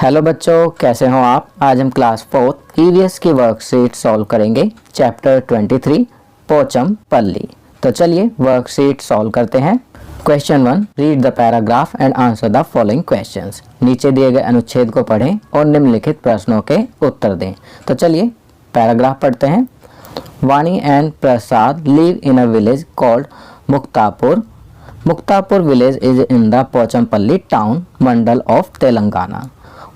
Hello बच्चों, कैसे हो आप। आज हम क्लास 4 ईवीएस की वर्कशीट सॉल्व करेंगे। चैप्टर 23 पोचमपल्ली। तो चलिए वर्कशीट सॉल्व करते हैं। Question 1, read the paragraph and answer the following questions. नीचे दिए गए अनुच्छेद को पढ़ें और निम्नलिखित प्रश्नों के उत्तर दें। तो चलिए पैराग्राफ पढ़ते हैं। Vani and Prasad live in a village called Muktapur. Muktapur village is in the Pochampalli town, mandal of Telangana.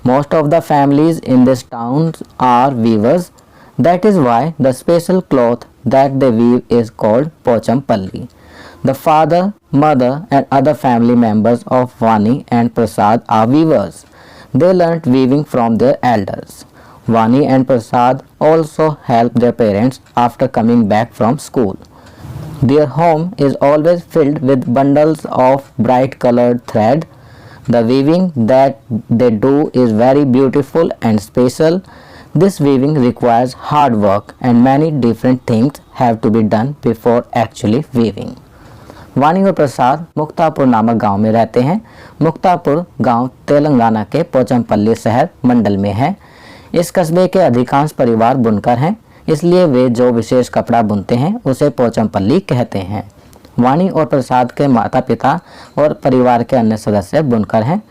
Most of the families in this town are weavers. That is why the special cloth that they weave is called Pochampalli. The father, mother and other family members of Vani and Prasad are weavers. They learnt weaving from their elders. Vani and Prasad also help their parents after coming back from school. Their home is always filled with bundles of bright colored thread. The weaving that they do is very beautiful and special. This weaving requires hard work and many different things have to be done before actually weaving. वानी और प्रसाद मुक्तापुर नामक गांव में रहते हैं। मुक्तापुर गांव तेलंगाना के पोचमपल्ली शहर मंडल में है। इस कस्बे के अधिकांश परिवार बुनकर हैं, इसलिए वे जो विशेष कपड़ा बुनते हैं उसे पोचमपल्ली कहते हैं। वानी और प्रसाद के माता पिता और परिवार के अन्य सदस्य बुनकर हैं।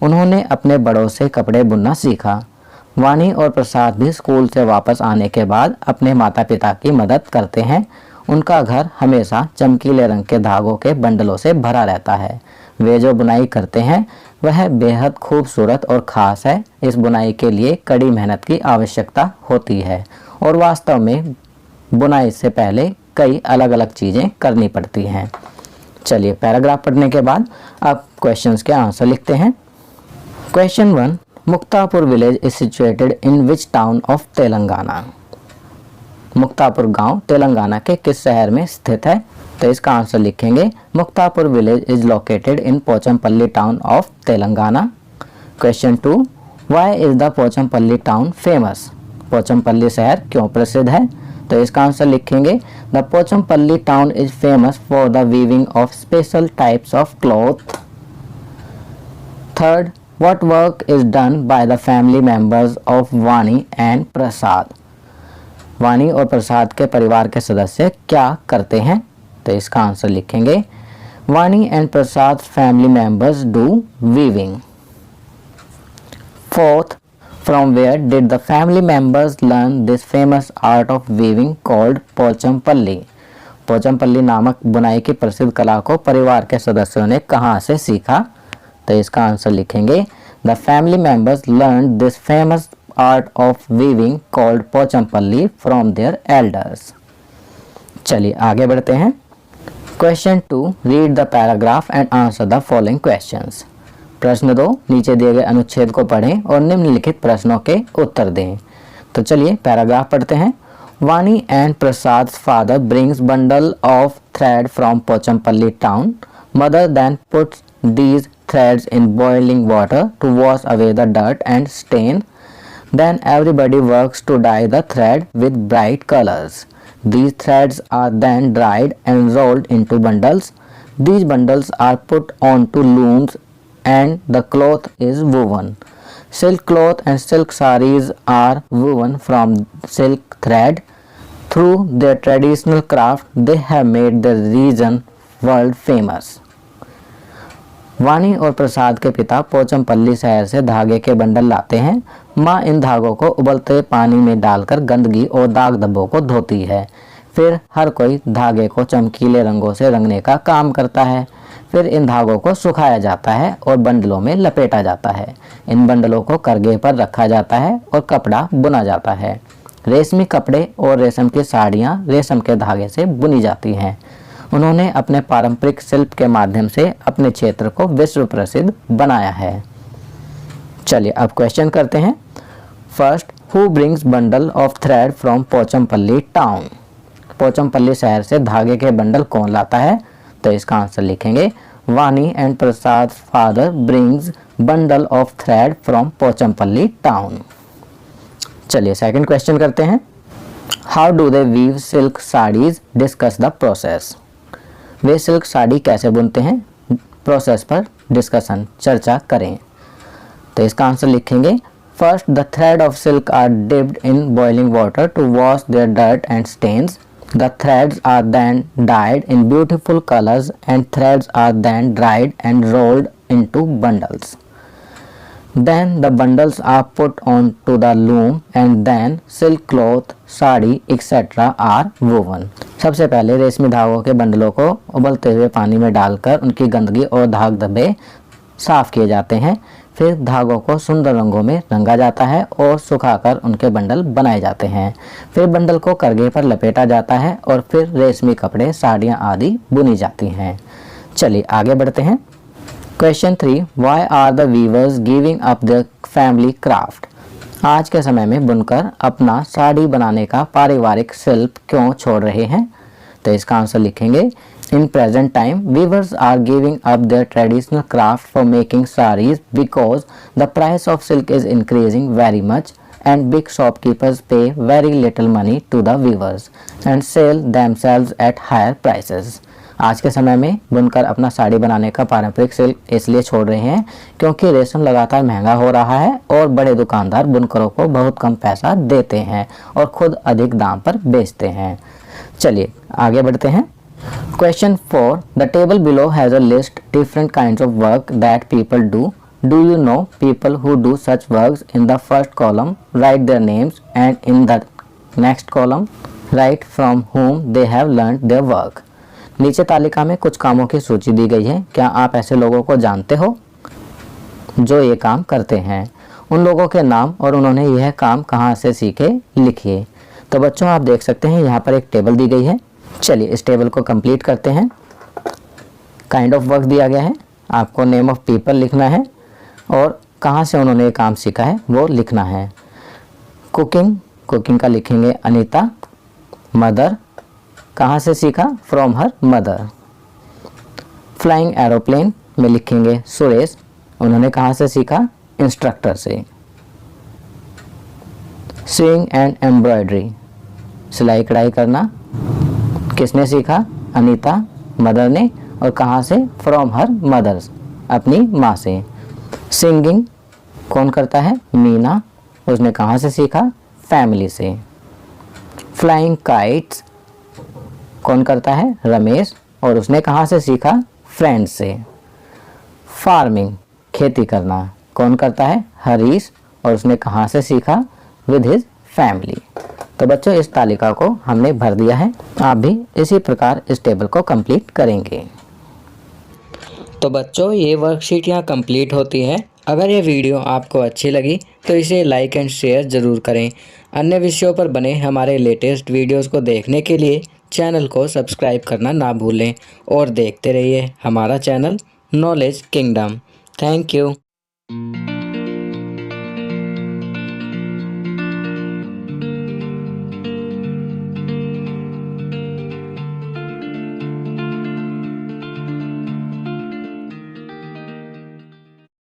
उन्होंने अपने बड़ों से कपड़े बुनना सीखा। वानी और प्रसाद भी स्कूल से वापस आने के बाद अपने माता पिता की मदद करते हैं। उनका घर हमेशा चमकीले रंग के धागों के बंडलों से भरा रहता है। वे जो बुनाई करते हैं वह बेहद खूबसूरत और ख़ास है। इस बुनाई के लिए कड़ी मेहनत की आवश्यकता होती है और वास्तव में बुनाई से पहले कई अलग अलग चीज़ें करनी पड़ती हैं। चलिए पैराग्राफ पढ़ने के बाद अब क्वेश्चंस के आंसर लिखते हैं। Question 1, Muktapur village is situated in which town of Telangana. Muktapur गांव तेलंगाना के किस शहर में स्थित है? तो इसका आंसर लिखेंगे Muktapur village is located in Pochampally town of Telangana. Question 2, why is the Pochampally town famous. Pochampally शहर क्यों प्रसिद्ध है? तो इसका आंसर लिखेंगे the Pochampally town is famous for the weaving of special types of cloth. Third, what work is done by the family members of वानी and प्रसाद. वानी और प्रसाद के परिवार के सदस्य क्या करते हैं? तो इसका आंसर लिखेंगे Vani and Prasad family members do weaving. Fourth, from where did the family members learn this famous art of weaving called Pochampally. Pochampally नामक बुनाई की प्रसिद्ध कला को परिवार के सदस्यों ने कहाँ से सीखा? तो इसका आंसर लिखेंगे the family members learned this famous art of weaving called Pochampally from their elders. चलिए आगे बढ़ते हैं। Question 2, read the paragraph and answer the following questions. प्रश्न 2, नीचे दिए गए अनुच्छेद को पढ़ें और निम्नलिखित प्रश्नों के उत्तर दें। तो चलिए पैराग्राफ पढ़ते हैं। Vani and Prasad father brings bundle of thread from Pochampalli town. Mother then puts these threads in boiling water to wash away the dirt and stain. Then everybody works to dye the thread with bright colors. These threads are then dried and rolled into bundles. These bundles are put onto looms and the cloth is woven. Silk cloth and silk sarees are woven from silk thread. Through their traditional craft, they have made the region world famous. वानी और प्रसाद के पिता पोचमपल्ली शहर से धागे के bundle लाते हैं। माँ इन धागों को उबलते पानी में डालकर गंदगी और दाग धब्बों को धोती है। फिर हर कोई धागे को चमकीले रंगों से रंगने का काम करता है। फिर इन धागों को सुखाया जाता है और बंडलों में लपेटा जाता है। इन बंडलों को करघे पर रखा जाता है और कपड़ा बुना जाता है। रेशमी कपड़े और रेशम की साड़ियाँ रेशम के धागे से बुनी जाती हैं। उन्होंने अपने पारंपरिक शिल्प के माध्यम से अपने क्षेत्र को विश्व प्रसिद्ध बनाया है। चलिए अब क्वेश्चन करते हैं। First, who brings bundle of thread from Pochampalli town. Pochampally शहर से धागे के बंडल कौन लाता है? तो इसका आंसर लिखेंगे Vani and Prasad father brings bundle of thread from Pochampalli town. चलिए सेकंड क्वेश्चन करते हैं। How do they weave silk saris, discuss the process. वे सिल्क साड़ी कैसे बुनते हैं? प्रोसेस पर डिस्कशन चर्चा करें. तो इसका आंसर लिखेंगे first the thread of silk are dipped in boiling water to wash their dirt and stains. The threads are then dyed in beautiful colors and threads are then dried and rolled into bundles. Then the bundles are put onto the loom and then silk cloth, sari etc. are woven. सबसे पहले रेशमी धागों के बंडलों को उबलते हुए पानी में डालकर उनकी गंदगी और धाग धब्बे साफ किए जाते हैं. फिर धागों को सुंदर रंगों में रंगा जाता है और सुखाकर उनके बंडल बनाए जाते हैं. फिर बंडल को करघे पर लपेटा जाता है और फिर रेशमी कपड़े, साड़ियाँ आदि बुनी जाती हैं. चलिए आगे बढ़ते हैं. Question 3. Why are the weavers giving up the family craft. आज के समय में बुनकर अपना साड़ी बनाने का पारिवारिक शिल्प क्यों छोड़ रहे हैं? तो इसका आंसर लिखेंगे In present time, weavers are giving up their traditional craft for making sarees because the price of silk is increasing very much and big shopkeepers pay very little money to the weavers and sell themselves at higher prices. आज के समय में बुनकर अपना साड़ी बनाने का पारंपरिक शिल्प इसलिए छोड़ रहे हैं क्योंकि रेशम लगातार महंगा हो रहा है और बड़े दुकानदार बुनकरों को बहुत कम पैसा देते हैं और खुद अधिक दाम पर बेचते हैं. चलिए आगे बढ़ते हैं. Question 4. The table below has a list different kinds of work that people do. Do you know people who do such works? In the first column, write their names and in the next column, write from whom they have learned their work. नीचे तालिका में कुछ कामों की सूची दी गई है. क्या आप ऐसे लोगों को जानते हो जो ये काम करते हैं? उन लोगों के नाम और उन्होंने यह काम कहाँ से सीखे लिखिए. तो बच्चों आप देख सकते हैं यहाँ पर एक टेबल दी गई है. चलिए इस टेबल को कंप्लीट करते हैं. काइंड ऑफ वर्क दिया गया है. आपको नेम ऑफ पीपल लिखना है और कहाँ से उन्होंने ये काम सीखा है वो लिखना है. कुकिंग का लिखेंगे अनीता. मदर, कहाँ से सीखा? From her mother. Flying aeroplane में लिखेंगे सुरेश. उन्होंने कहाँ से सीखा? इंस्ट्रक्टर से. स्विंग एंड एम्ब्रॉयडरी, सिलाई कढ़ाई करना, किसने सीखा? अनीता, मदर ने. और कहाँ से? फ्रॉम हर मदर्स, अपनी माँ से. सिंगिंग कौन करता है? मीना. उसने कहाँ से सीखा? फैमिली से. फ्लाइंग काइट्स कौन करता है? रमेश. और उसने कहाँ से सीखा? फ्रेंड्स से. फार्मिंग खेती करना कौन करता है? हरीश. और उसने कहाँ से सीखा? With his family. तो बच्चों इस तालिका को हमने भर दिया है. आप भी इसी प्रकार इस टेबल को कंप्लीट करेंगे. तो बच्चों ये वर्कशीट यहाँ कंप्लीट होती है. अगर ये वीडियो आपको अच्छी लगी तो इसे लाइक एंड शेयर ज़रूर करें. अन्य विषयों पर बने हमारे लेटेस्ट वीडियोस को देखने के लिए चैनल को सब्सक्राइब करना ना भूलें और देखते रहिए हमारा channel knowledge kingdom. Thank you.